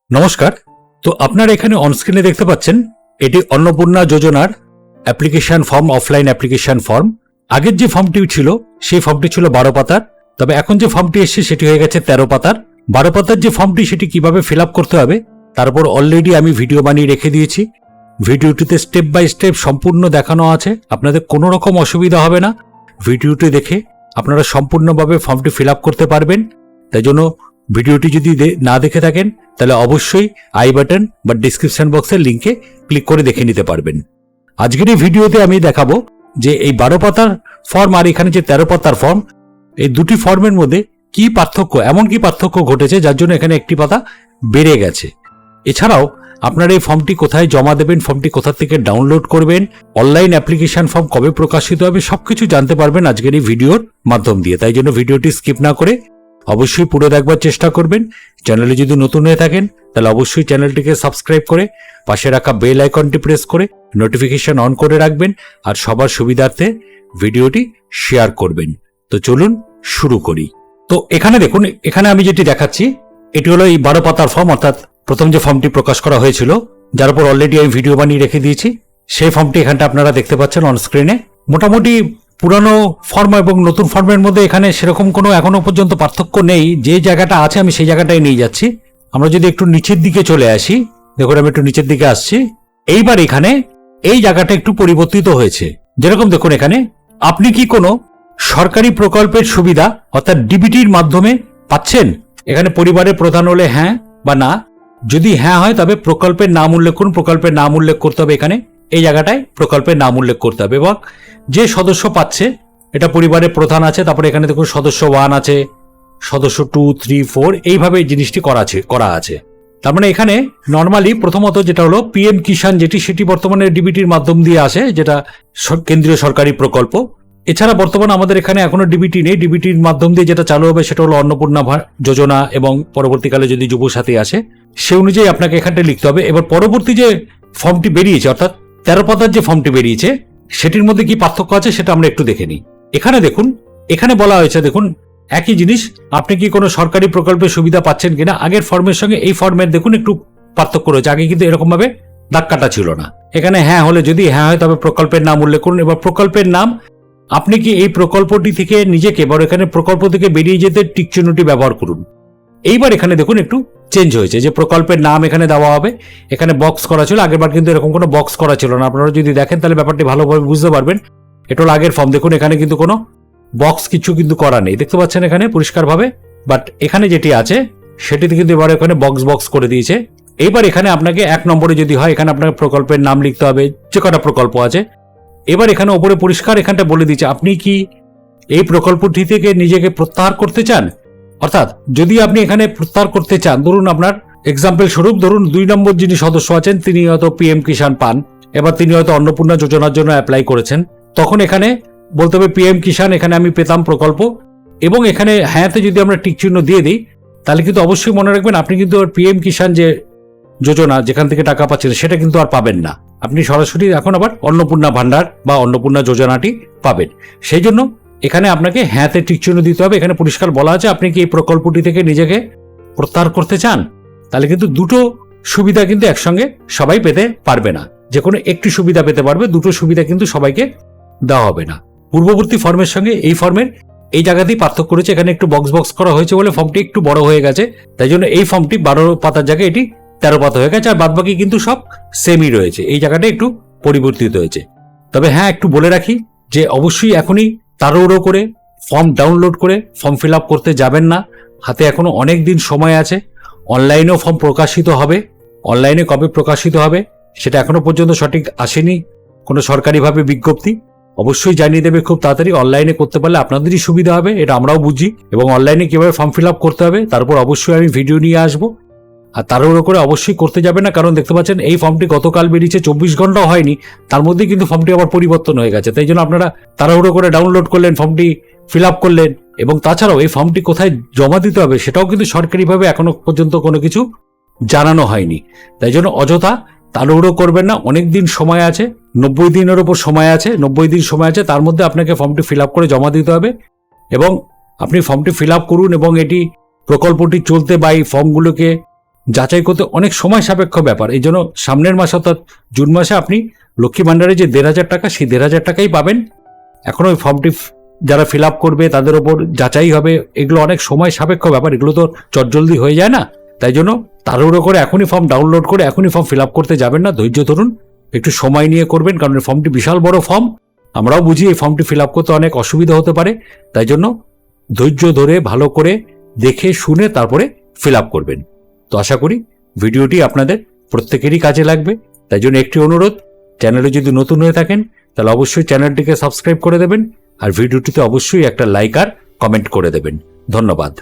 নমস্কার। তো আপনারা এখানে অনস্ক্রিনে দেখতে পাচ্ছেন এটি অন্নপূর্ণা যোজনার application form, offline application form. আগের যে ফর্মটি ছিল সেই ফর্মটি ছিল 12 পাতার, তবে এখন যে ফর্মটি এসেছে সেটি হয়ে গেছে 13 পাতার। 12 পাতার যে ফর্মটি সেটি কিভাবে ফিল আপ করতে হবে তারপর অলরেডি আমি ভিডিও বানিয়ে রেখে দিয়েছি। ভিডিওটিতে স্টেপ বাই স্টেপ সম্পূর্ণ দেখানো আছে, আপনাদের কোনো রকম অসুবিধা হবে না। ভিডিওটি দেখে আপনারা সম্পূর্ণভাবে ফর্মটি ফিল আপ করতে পারবেন। তাই জন্য ভিডিওটি যদি না দেখে থাকেন তাহলে অবশ্যই আই বাটন বা ডিসক্রিপশন বক্সের লিঙ্কে ক্লিক করে দেখে নিতে পারবেন। আজকের এই ভিডিওতে আমি দেখাবো যে এই 12 পাতার ফর্ম আর এখানে যে 13 পাতার ফর্ম, এই দুটি ফর্মের মধ্যে কি পার্থক্য, এমন কি পার্থক্য ঘটেছে যার জন্য এখানে একটি পাতা বেড়ে গেছে। এছাড়াও আপনারা এই ফর্মটি কোথায় জমা দেবেন, ফর্মটি কোথা থেকে ডাউনলোড করবেন, অনলাইন অ্যাপ্লিকেশন ফর্ম কবে প্রকাশিত হবে, সবকিছু জানতে পারবেন আজকের এই ভিডিওর মাধ্যম দিয়ে। তাই জন্য ভিডিওটি স্কিপ না করে অবশ্যই পুরো দেখবার চেষ্টা করবেন। চ্যানেলে যদি নতুন হয়ে থাকেন তাহলে অবশ্যই চ্যানেলটিকে সাবস্ক্রাইব করে পাশে রাখা বেল আইকনটি প্রেস করে নোটিফিকেশন অন করে রাখবেন আর সবার সুবিধার্থে ভিডিওটি শেয়ার করবেন। তো চলুন শুরু করি। তো এখানে দেখুন, এখানে আমি যেটি দেখাচ্ছি এটি হলো এই 12 পাতার ফর্ম, অর্থাৎ প্রথম যে ফর্মটি প্রকাশ করা হয়েছিল যার উপর অলরেডি আমি ভিডিও বানিয়ে রেখে দিয়েছি, সেই ফর্মটি এখানটা আপনারা দেখতে পাচ্ছেন অন স্ক্রিনে। মোটামুটি পুরানো ফর্ম এবং নতুন ফর্মের মধ্যে এখানে সেরকম কোনো এখনো পর্যন্ত পার্থক্য নেই। যে জায়গাটা আছে আমি সেই জায়গাটাই নিয়ে যাচ্ছি। আমরা যদি একটু নিচের দিকে চলে আসি, দেখুন আমি একটু নিচের দিকে আসছি। এইবার এখানে এই জায়গাটা একটু পরিবর্তিত হয়েছে। যেরকম দেখুন এখানে আপনি কি কোনো সরকারি প্রকল্পের সুবিধা অর্থাৎ ডিবিটির মাধ্যমে পাচ্ছেন, এখানে পরিবারের প্রধান হলে হ্যাঁ বা না, যদি হ্যাঁ হয় তবে প্রকল্পের নাম উল্লেখ করুন। প্রকল্পের নাম উল্লেখ করতে হবে, এখানে এই জায়গাটায় প্রকল্পের নাম উল্লেখ করতে হবে এবং যে সদস্য পাচ্ছে এটা পরিবারের প্রধান আছে, তারপরে এখানে দেখুন সদস্য 1 আছে, সদস্য 2, 3, 4 এইভাবে জিনিসটি করা আছে। তার মানে এখানে নর্মালি প্রথমত যেটা হলো পিএম কিষাণ সেটি বর্তমানে ডিবিটির মাধ্যম দিয়ে আসে, যেটা কেন্দ্রীয় সরকারি প্রকল্প। এছাড়া বর্তমানে আমাদের এখানে এখনো ডিবিটি নেই। ডিবিটির মাধ্যম দিয়ে যেটা চালু হবে সেটা হলো অন্নপূর্ণা যোজনা এবং পরবর্তীকালে যদি যুবসাথী আসে সে অনুযায়ী আপনাকে এখানটা লিখতে হবে। এবার পরবর্তী যে ফর্মটি বেরিয়েছে অর্থাৎ 13 পাতার যে ফর্মটি বেরিয়েছে সেটির মধ্যে কি পার্থক্য আছে সেটা আমরা একটু দেখে নিই। এখানে দেখুন, এখানে বলা হয়েছে দেখুন একই জিনিস, আপনি কি কোনো সরকারি প্রকল্পের সুবিধা পাচ্ছেন কিনা। আগের ফর্মের সঙ্গে এই ফর্মের দেখুন একটু পার্থক্য রয়েছে। আগে কিন্তু এরকম ভাবে দাগ কাটা ছিল না। এখানে হ্যাঁ হলে যদি হ্যাঁ হয় তবে প্রকল্পের নাম উল্লেখ করুন। এবার প্রকল্পের নাম, আপনি কি এই প্রকল্পটি থেকে নিজেকে বা এখানে প্রকল্প থেকে বেরিয়ে যেতে টিক চিহ্নটি ব্যবহার করুন। এইবার এখানে দেখুন একটু চেঞ্জ হয়েছে, যে প্রকল্পের নাম এখানে দেওয়া হবে। এখানে বক্স করা ছিল, আগেরবার কিন্তু এরকম কোনো বক্স করা ছিল না। আপনারা যদি দেখেন তাহলে ব্যাপারটি ভালোভাবে বুঝতে পারবেন। এটা হলো আগের ফর্ম, দেখুন এখানে কিন্তু কোনো বক্স কিছু কিন্তু করা নেই, দেখতে পাচ্ছেন এখানে পরিষ্কারভাবে। বাট এখানে যেটি আছে সেটিতে কিন্তু এবার এখানে বক্স করে দিয়েছে। এইবার এখানে আপনাকে 1 নম্বরে যদি হয় এখানে আপনাকে প্রকল্পের নাম লিখতে হবে, যে কটা প্রকল্প আছে। এবার এখানে ওপরে পরিষ্কার এখানটা বলে দিচ্ছে আপনি কি এই প্রকল্পটি থেকে নিজেকে প্রত্যাহার করতে চান। অর্থাৎ যদি আপনি এখানে প্রত্যাহার করতে চান, ধরুন আপনার এক্সাম্পল স্বরূপ ধরুন 2 নম্বর যিনি সদস্য আছেন তিনি হয়তো পিএম কিষাণ পান, এবার তিনি হয়তো অন্নপূর্ণা যোজনার জন্য অ্যাপ্লাই করেছেন, তখন এখানে বলতে হবে পিএম কিষাণ এখানে আমি পেতাম প্রকল্প, এবং এখানে হ্যাঁতে যদি আমরা টিক চিহ্ন দিয়ে দিই তাহলে কিন্তু অবশ্যই মনে রাখবেন আপনি কিন্তু পিএম কিষাণ যে যোজনা যেখান থেকে টাকা পাচ্ছেন সেটা কিন্তু আর পাবেন না। আপনি সরাসরি এখন আবার অন্নপূর্ণা ভান্ডার বা অন্নপূর্ণা যোজনাটি পাবেন। সেই জন্য এখানে আপনাকে হ্যাঁতে টিক চিহ্ন দিতে হবে। এখানে পরিষ্কার বলা আছে আপনি কি এই প্রকল্পটি থেকে নিজেকে প্রত্যাহার করতে চান। তাহলে কিন্তু দুটো সুবিধা কিন্তু একসঙ্গে সবাই পেতে পারবে না, যে কোনো একটি সুবিধা পেতে পারবে, দুটো সুবিধা কিন্তু সবাইকে দেওয়া হবে না। পূর্ববর্তী ফর্মের সঙ্গে এই ফর্মের এই জায়গাতেই পার্থক্য রয়েছে। এখানে একটু বক্স করা হয়েছে বলে ফর্মটি একটু বড় হয়ে গেছে, তাই জন্য এই ফর্মটি 12 পাতার জায়গায় এটি 13 পাতা হয়ে গেছে, আর বাদবাকি কিন্তু সব সেমই রয়েছে। এই জায়গাটা একটু পরিবর্তিত হয়েছে। তবে হ্যাঁ একটু বলে রাখি যে অবশ্যই এখনই তাড়াহুড়ো করে ফর্ম ডাউনলোড করে ফর্ম ফিল আপ করতে যাবেন না, হাতে এখনো অনেক দিন সময় আছে। অনলাইনেও ফর্ম প্রকাশিত হবে, অনলাইনে কবে প্রকাশিত হবে সেটা এখনো পর্যন্ত সঠিক আসেনি কোনো সরকারিভাবে বিজ্ঞপ্তি। অবশ্যই জানিয়ে দেবে খুব তাড়াতাড়ি। অনলাইনে করতে পারলে আপনাদেরই সুবিধা হবে, এটা আমরাও বুঝি। এবং অনলাইনে কিভাবে ফর্ম ফিল আপ করতে হবে তারপর অবশ্যই আমি ভিডিও নিয়ে আসবো। আর তাড়াহুড়ো করে অবশ্যই করতে যাবে না, কারণ দেখতে পাচ্ছেন এই ফর্মটি গতকাল বেরিয়েছে, 24 ঘন্টাও হয়নি, তার মধ্যেই কিন্তু ফর্মটি আবার পরিবর্তন হয়ে গেছে। তাই জন্য আপনারা তাড়াহুড়ো করে ডাউনলোড করলেন, ফর্মটি ফিল আপ করলেন, এবং তাছাড়াও এই ফর্মটি কোথায় জমা দিতে হবে সেটাও কিন্তু সরকারিভাবে এখনো পর্যন্ত কোনো কিছু জানানো হয়নি। তাই জন্য অযথা তাড়াহুড়ো করবেন না, অনেক দিন সময় আছে, 90 দিনের ওপর সময় আছে। 90 দিন সময় আছে, তার মধ্যে আপনাকে ফর্মটি ফিল আপ করে জমা দিতে হবে। এবং আপনি ফর্মটি ফিল আপ করুন এবং এটি প্রকল্পটি চলতে বা এই ফর্মগুলোকে যাচাই করতে অনেক সময় সাপেক্ষ ব্যাপার। এই জন্য সামনের মাসে অর্থাৎ জুন মাসে আপনি লক্ষ্মী ভাণ্ডারে যে 1,500 টাকা, সেই 1,500 টাকাই পাবেন। এখন ওই ফর্মটি যারা ফিল আপ করবে তাদের ওপর যাচাই হবে, এগুলো অনেক সময় সাপেক্ষ ব্যাপার, এগুলো তো চটজলদি হয়ে যায় না। তাই জন্য তাড়াহুড়ো করে এখনই ফর্ম ডাউনলোড করে এখনই ফর্ম ফিল আপ করতে যাবেন না, ধৈর্য ধরুন, একটু সময় নিয়ে করবেন, কারণ এই ফর্মটি বিশাল বড় ফর্ম। আমরাও বুঝি এই ফর্মটি ফিল আপ করতে অনেক অসুবিধা হতে পারে, তাই জন্য ধৈর্য ধরে ভালো করে দেখে শুনে তারপরে ফিল আপ করবেন। তো আশা করি ভিডিওটি আপনাদের প্রত্যেকেরই কাজে লাগবে। তাই জন্য একটি অনুরোধ, চ্যানেলে যদি নতুন হয়ে থাকেন তাহলে অবশ্যই চ্যানেলটিকে সাবস্ক্রাইব করে দেবেন, আর ভিডিওটিতে অবশ্যই একটা লাইক আর কমেন্ট করে দেবেন। ধন্যবাদ।